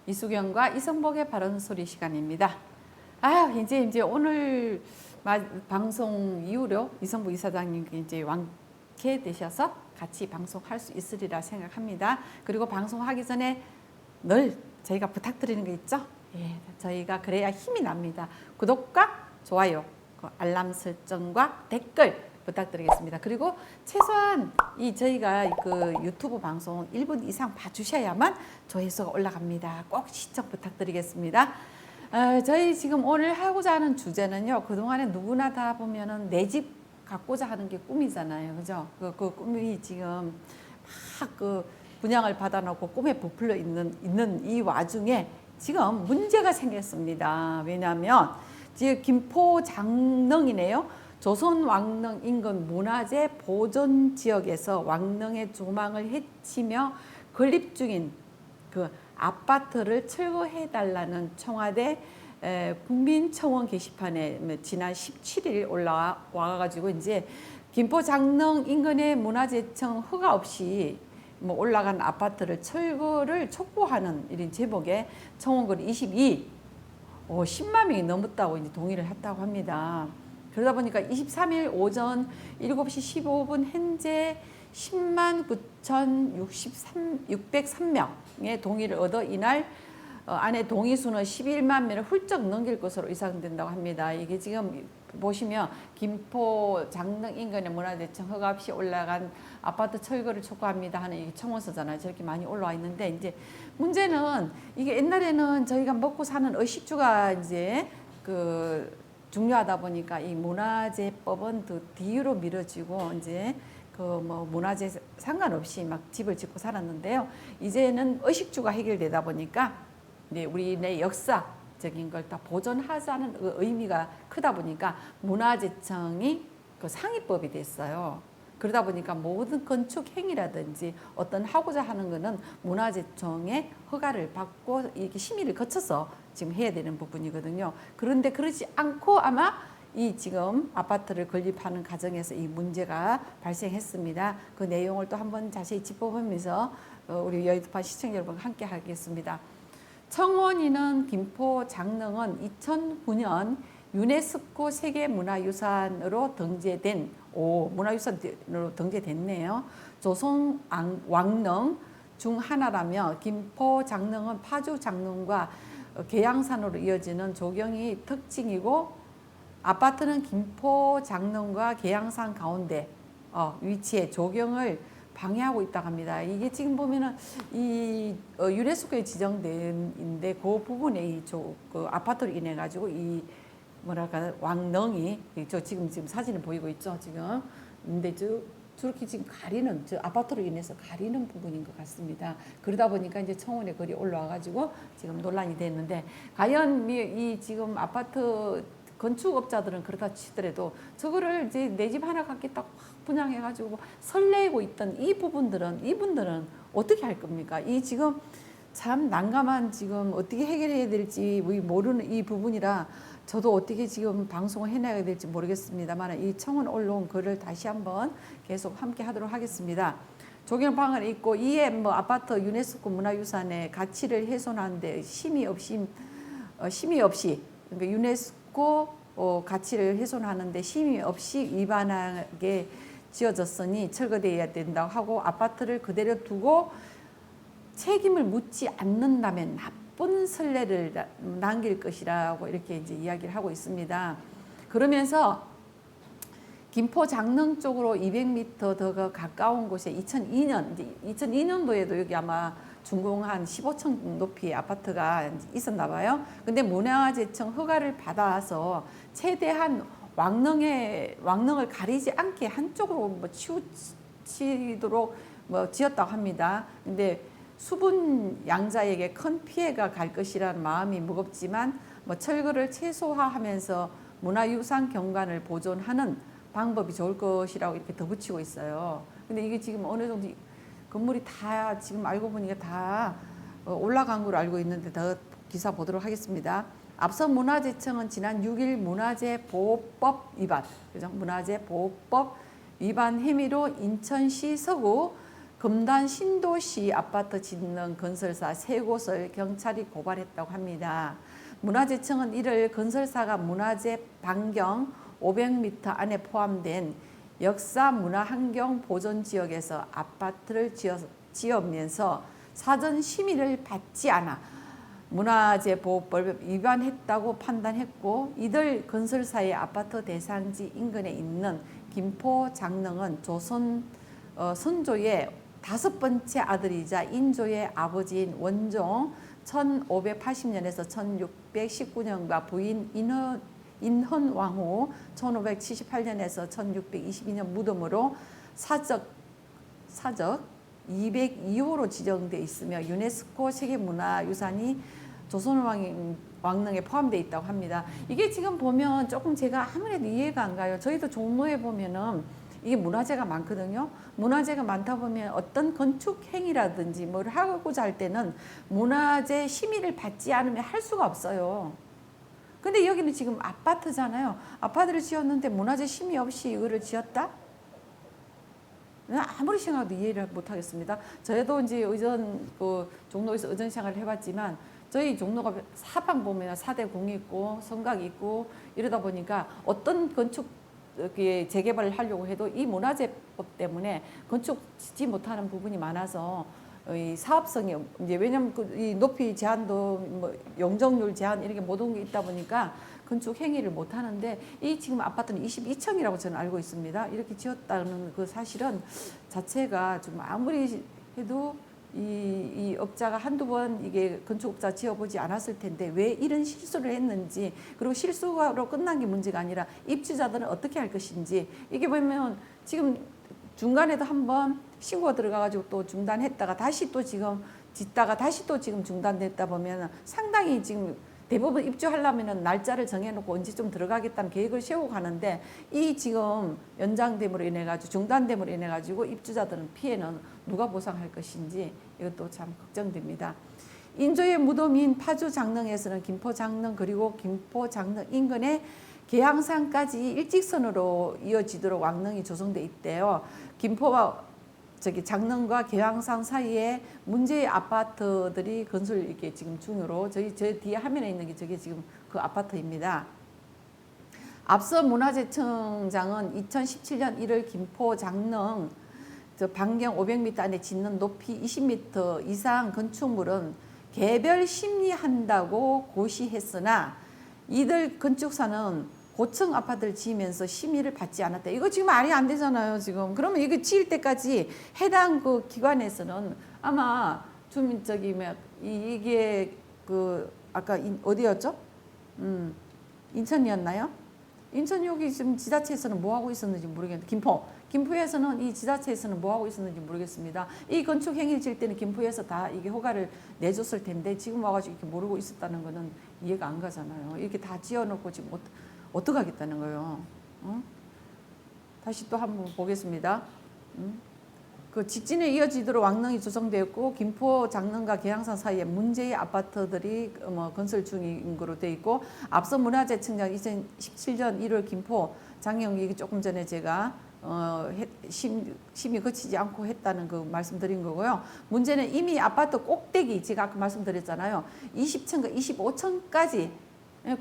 이수경과 이성복의 바른 소리 시간입니다. 이제 오늘 방송 이후로 이성복 이사장님께 이제 완쾌되셔서 같이 방송할 수 있으리라 생각합니다. 그리고 방송하기 전에 늘 저희가 부탁드리는 게 있죠. 저희가 그래야 힘이 납니다. 구독과 좋아요, 알람 설정과 댓글 부탁드리겠습니다. 그리고 최소한 저희가 그 유튜브 방송 1분 이상 봐주셔야만 조회수가 올라갑니다. 꼭 시청 부탁드리겠습니다. 저희 지금 오늘 하고자 하는 주제는요. 그동안에 누구나 다 보면은 내 집 갖고자 하는 게 꿈이잖아요. 그죠? 그 꿈이 지금 막 분양을 받아놓고 꿈에 부풀려 있는 이 와중에 지금 문제가 생겼습니다. 왜냐하면 지금 김포 장릉이네요. 조선 왕릉 인근 문화재 보존 지역에서 왕릉의 조망을 해치며 건립 중인 그 아파트를 철거해달라는 청와대 국민청원 게시판에 지난 17일 올라와가지고 이제 김포 장릉 인근의 문화재청 허가 없이 올라간 아파트를 철거를 촉구하는 이런 제목의 청원글이 10만 명이 넘었다고 이제 동의를 했다고 합니다. 그러다 보니까 23일 오전 7시 15분 현재 10만 9,603명의 동의를 얻어 이날 안에 동의수는 11만 명을 훌쩍 넘길 것으로 예상된다고 합니다. 이게 지금 보시면 김포 장릉 인근의 문화재청 허가 없이 올라간 아파트 철거를 촉구합니다 하는 이게 청원서잖아요. 저렇게 많이 올라와 있는데 이제 문제는 이게 옛날에는 저희가 먹고 사는 의식주가 이제 중요하다 보니까 이 문화재법은 뒤로 미뤄지고 이제 문화재 상관없이 막 집을 짓고 살았는데요. 이제는 의식주가 해결되다 보니까 이제 우리네 역사적인 걸 다 보존하자는 의미가 크다 보니까 문화재청이 상위법이 됐어요. 그러다 보니까 모든 건축 행위라든지 어떤 하고자 하는 거는 문화재청의 허가를 받고 이렇게 심의를 거쳐서 지금 해야 되는 부분이거든요. 그런데 그러지 않고 아마 지금 아파트를 건립하는 과정에서 이 문제가 발생했습니다. 그 내용을 또 한번 자세히 짚어보면서 우리 여의도판 시청자 여러분과 함께 하겠습니다. 청원인은 김포 장릉은 2009년 유네스코 세계문화유산으로 문화유산으로 등재됐네요. 조선 왕릉 중 하나라며 김포 장릉은 파주 장릉과 계양산으로 이어지는 조경이 특징이고 아파트는 김포 장릉과 계양산 가운데 위치해 조경을 방해하고 있다고 합니다. 이게 지금 보면은 유네스코에 지정된인데 그 부분에 그 아파트로 인해 가지고 왕릉이 지금 사진을 보이고 있죠 지금. 근데 저렇게 지금 가리는 아파트로 인해서 가리는 부분인 것 같습니다. 그러다 보니까 이제 청원의 글이 올라와 가지고 지금 논란이 됐는데 과연 지금 아파트 건축업자들은 그렇다 치더라도 저거를 이제 내 집 하나 갖기 딱 분양해 가지고 설레고 있던 이분들은 어떻게 할 겁니까? 지금 참 난감한 지금 어떻게 해결해야 될지 모르는 이 부분이라 저도 어떻게 지금 방송을 해나가야 될지 모르겠습니다만 이 청원 올라온 글을 다시 한번 계속 함께 하도록 하겠습니다. 조경방을 있고 이에 아파트 유네스코 문화유산의 가치를 훼손하는데 심의 없이 그러니까 유네스코 가치를 훼손하는데 심의 없이 위반하게 지어졌으니 철거되어야 된다고 하고 아파트를 그대로 두고 책임을 묻지 않는다면 나쁜 선례를 남길 것이라고 이렇게 이제 이야기를 하고 있습니다. 그러면서 김포 장릉 쪽으로 200m 더 가까운 곳에 2002년도에도 여기 아마 준공한 15층 높이의 아파트가 있었나 봐요. 근데 문화재청 허가를 받아서 최대한 왕릉을 가리지 않게 한쪽으로 치우치도록 지었다고 합니다. 근데 수분 양자에게 큰 피해가 갈 것이라는 마음이 무겁지만 철거를 최소화하면서 문화유산 경관을 보존하는 방법이 좋을 것이라고 이렇게 덧붙이고 있어요. 근데 이게 지금 어느 정도 건물이 다 지금 알고 보니까 다 올라간 걸로 알고 있는데 더 기사 보도록 하겠습니다. 앞서 문화재청은 지난 6일 문화재보호법 위반, 문화재보호법 위반 혐의로 인천시 서구 금단 신도시 아파트 짓는 건설사 3곳을 경찰이 고발했다고 합니다. 문화재청은 이를 건설사가 문화재 반경 500m 안에 포함된 역사 문화환경 보존지역에서 아파트를 지으면서 사전 심의를 받지 않아 문화재보호법 위반했다고 판단했고, 이들 건설사의 아파트 대상지 인근에 있는 김포 장릉은 조선 선조의 5번째 아들이자 인조의 아버지인 원종 1580년에서 1619년과 부인 인헌왕후 1578년에서 1622년 무덤으로 사적 202호로 지정돼 있으며 유네스코 세계문화유산이 조선왕릉에 포함되어 있다고 합니다. 이게 지금 보면 조금 제가 아무래도 이해가 안 가요. 저희도 종로에 보면은 이게 문화재가 많거든요. 문화재가 많다 보면 어떤 건축 행위라든지 뭘 하고자 할 때는 문화재 심의를 받지 않으면 할 수가 없어요. 근데 여기는 지금 아파트잖아요. 아파트를 지었는데 문화재 심의 없이 이거를 지었다? 아무리 생각해도 이해를 못 하겠습니다. 저도 이제 의전 종로에서 의전 생활을 해봤지만 저희 종로가 사방 보면 사대궁이 있고 성곽이 있고 이러다 보니까 어떤 건축 재개발을 하려고 해도 이 문화재법 때문에 건축 짓지 못하는 부분이 많아서 이 사업성이 이제 왜냐면 이 높이 제한도 뭐 용적률 제한 이렇게 모든 게 있다 보니까 건축 행위를 못 하는데, 이 지금 아파트는 22층이라고 저는 알고 있습니다. 이렇게 지었다는 그 사실은 자체가 좀 아무리 해도 이 업자가 한두 번 이게 건축업자 지어보지 않았을 텐데 왜 이런 실수를 했는지, 그리고 실수로 끝난 게 문제가 아니라 입주자들은 어떻게 할 것인지, 이게 보면 지금 중간에도 한번 신고가 들어가가지고 또 중단했다가 다시 또 지금 짓다가 다시 또 지금 중단됐다 보면 상당히 지금 대부분 입주하려면 날짜를 정해놓고 언제 좀 들어가겠다는 계획을 세우고 가는데, 이 지금 연장됨으로 인해 가지고 중단됨으로 인해 가지고 입주자들은 피해는 누가 보상할 것인지 이것도 참 걱정됩니다. 인조의 무덤인 파주 장릉에서는 김포 장릉 그리고 김포 장릉 인근에 계양산까지 일직선으로 이어지도록 왕릉이 조성돼 있대요. 김포와 장릉과 계양산 사이에 문제의 아파트들이 건설 이렇게 지금 중으로 저 뒤에 화면에 있는 게 저게 지금 그 아파트입니다. 앞서 문화재청장은 2017년 1월 김포 장릉 반경 500m 안에 짓는 높이 20m 이상 건축물은 개별 심의한다고 고시했으나 이들 건축사는 고층 아파트를 지으면서 심의를 받지 않았다. 이거 지금 말이 안 되잖아요, 지금. 그러면 이거 지을 때까지 해당 그 기관에서는 아마 이게 아까 어디였죠? 인천이었나요? 인천 여기 지금 지자체에서는 뭐 하고 있었는지 모르겠는데, 김포에서는 이 지자체에서는 뭐 하고 있었는지 모르겠습니다. 이 건축 행위를 질 때는 김포에서 다 이게 허가를 내줬을 텐데 지금 와가지고 이렇게 모르고 있었다는 거는 이해가 안 가잖아요. 이렇게 다 지어놓고 지금 어떻게 하겠다는 거예요? 다시 또 한번 보겠습니다. 그 직진에 이어지도록 왕릉이 조성되었고 김포 장릉과 계양산 사이에 문제의 아파트들이 건설 중인 거로 되어 있고, 앞서 문화재청장 2017년 1월 김포 장영 얘기 조금 전에 제가 심의 거치지 않고 했다는 그 말씀드린 거고요. 문제는 이미 아파트 꼭대기 제가 아까 말씀드렸잖아요. 20층과 25층까지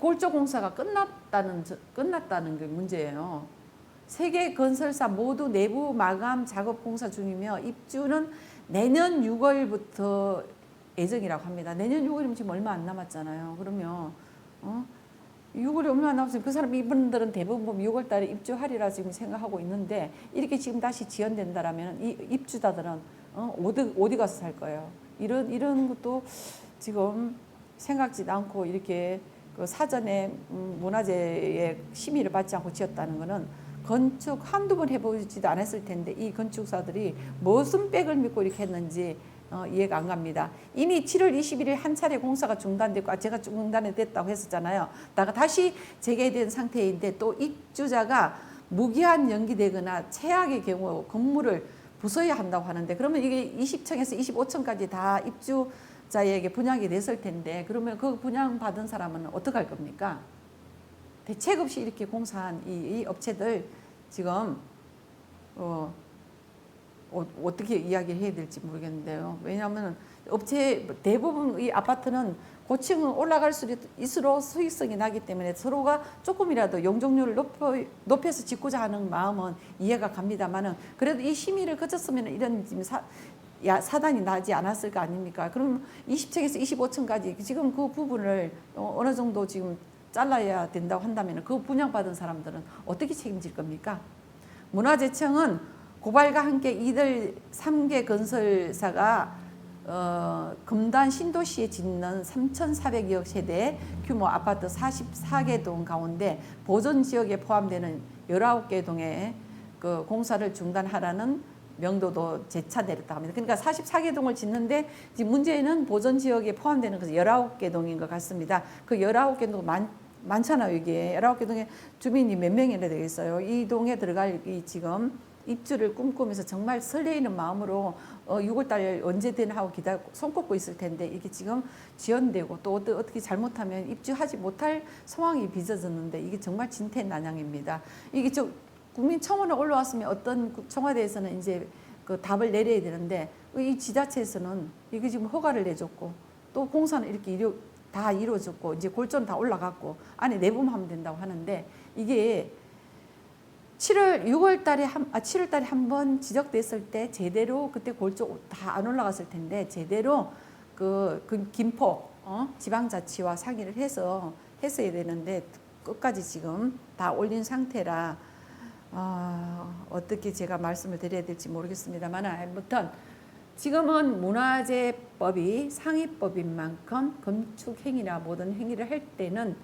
골조 공사가 끝났다는 게 문제예요. 세 개 건설사 모두 내부 마감 작업 공사 중이며 입주는 내년 6월부터 예정이라고 합니다. 내년 6월이면 지금 얼마 안 남았잖아요. 그러면 6월이 얼마 안 남았으면 그 사람 이분들은 대부분 보면 6월 달에 입주하리라 지금 생각하고 있는데, 이렇게 지금 다시 지연된다라면 이 입주자들은 어디 가서 살 거예요. 이런 것도 지금 생각지도 않고 이렇게 그 사전에 문화재의 심의를 받지 않고 지었다는 것은 건축 한두 번 해보지도 않았을 텐데 이 건축사들이 무슨 백을 믿고 이렇게 했는지 이해가 안 갑니다. 이미 7월 21일 한 차례 공사가 중단됐고, 제가 중단이 됐다고 했었잖아요. 다시 재개된 상태인데 또 입주자가 무기한 연기되거나 최악의 경우 건물을 부숴야 한다고 하는데, 그러면 이게 20층에서 25층까지 다 입주자에게 분양이 됐을 텐데 그러면 그 분양받은 사람은 어떻게 할 겁니까? 대책 없이 이렇게 공사한 이 업체들 지금 어떻게 이야기를 해야 될지 모르겠는데요. 왜냐하면 업체 대부분 이 아파트는 고층은 올라갈수록 수익성이 나기 때문에 서로가 조금이라도 용적률을 높여서 짓고자 하는 마음은 이해가 갑니다만은 그래도 이 심의를 거쳤으면 이런 사단이 나지 않았을 거 아닙니까? 그럼 20층에서 25층까지 지금 그 부분을 어느 정도 지금 잘라야 된다고 한다면 그 분양받은 사람들은 어떻게 책임질 겁니까? 문화재청은 고발과 함께 이들 3개 건설사가 금단 신도시에 짓는 3,400여 세대 규모 아파트 44개 동 가운데 보존 지역에 포함되는 19개 동의 그 공사를 중단하라는 명도도 재차 내렸다 합니다. 그러니까 44개 동을 짓는데 지금 문제는 보존 지역에 포함되는 것은 19개 동인 것 같습니다. 그 19개 동 많잖아요. 이게 19개 동에 주민이 몇 명이나 되겠어요. 이 동에 들어갈 이 지금 입주를 꿈꾸면서 정말 설레이는 마음으로 6월달 언제 되나 하고 손꼽고 있을 텐데 이게 지금 지연되고 또 어떻게 잘못하면 입주하지 못할 상황이 빚어졌는데 이게 정말 진퇴난양입니다. 이게 국민청원에 올라왔으면 어떤 청와대에서는 이제 그 답을 내려야 되는데 이 지자체에서는 이게 지금 허가를 내줬고 또 공사는 이렇게 다 이루어졌고 이제 골조는 다 올라갔고 안에 내부하면 된다고 하는데 이게 7월 달에 한 번 지적됐을 때 제대로 그때 골조 다 안 올라갔을 텐데 제대로 그 김포 지방자치와 상의를 해서 했어야 되는데 끝까지 지금 다 올린 상태라 어떻게 제가 말씀을 드려야 될지 모르겠습니다만 아무튼 지금은 문화재법이 상위법인 만큼 건축 행위나 모든 행위를 할 때는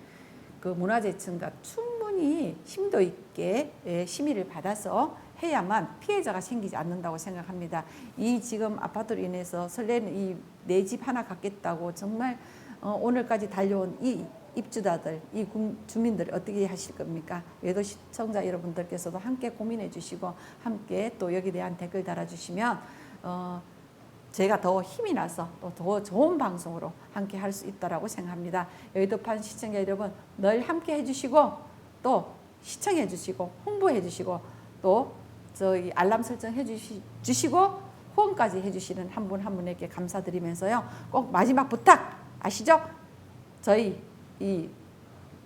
그 문화재청과 충분히 심도 있게 심의를 받아서 해야만 피해자가 생기지 않는다고 생각합니다. 이 지금 아파트로 인해서 설레는 이 내 집 하나 갖겠다고 정말 오늘까지 달려온 이 입주자들, 이 주민들 어떻게 하실 겁니까? 외도 시청자 여러분들께서도 함께 고민해 주시고 함께 또 여기에 대한 댓글 달아주시면 제가 더 힘이 나서 또 더 좋은 방송으로 함께 할 수 있다고 생각합니다. 여의도판 시청자 여러분 늘 함께 해주시고 또 시청해 주시고 홍보해 주시고 또 저희 알람 설정 해 주시고 후원까지 해주시는 한 분 한 분에게 감사드리면서요. 꼭 마지막 부탁 아시죠? 저희 이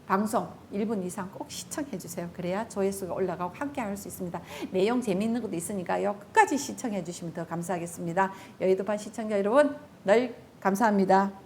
방송 1분 이상 꼭 시청해 주세요. 그래야 조회수가 올라가고 함께 할 수 있습니다. 내용 재미있는 것도 있으니까요. 끝까지 시청해 주시면 더 감사하겠습니다. 여의도판 시청자 여러분 늘 감사합니다.